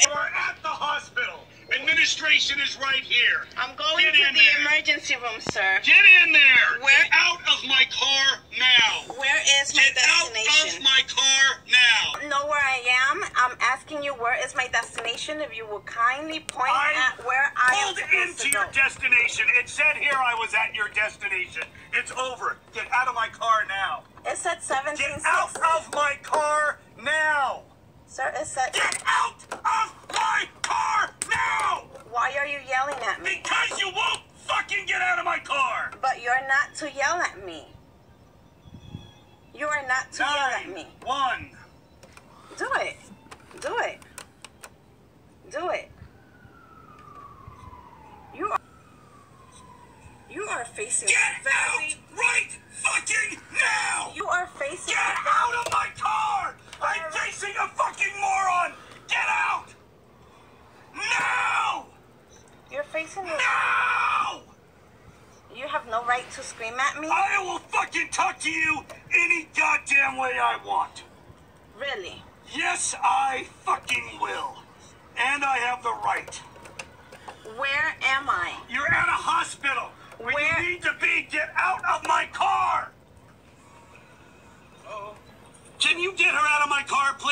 We're at the hospital. Administration is right here. I'm going to the emergency room, sir. Get in there. Get out of my car now. Where is my destination? Get out of my car now. Know where I am? I'm asking you where is my destination. If you will kindly point at where I am pulled into your destination. It said here I was at your destination. It's over. Get out of my car now. It said 1760. Get out of my car now. Sir, it said... Get out of my car now! Why are you yelling at me? Because you won't fucking get out of my car! But you're not to yell at me. You are not to yell at me. 1. Do it. Do it. Do it. You are facing Get out right fucking now! You are facing... Get out of my car! I'm facing a fucking moron! Get out! Now! You're facing... Now! You have no right to scream at me? I will fucking talk to you any goddamn way I want. Really? Yes, I fucking will. And I have the right. Where am I? You're at a hospital. Where you need to be. Get out of my car. Can you get her out of my car, please?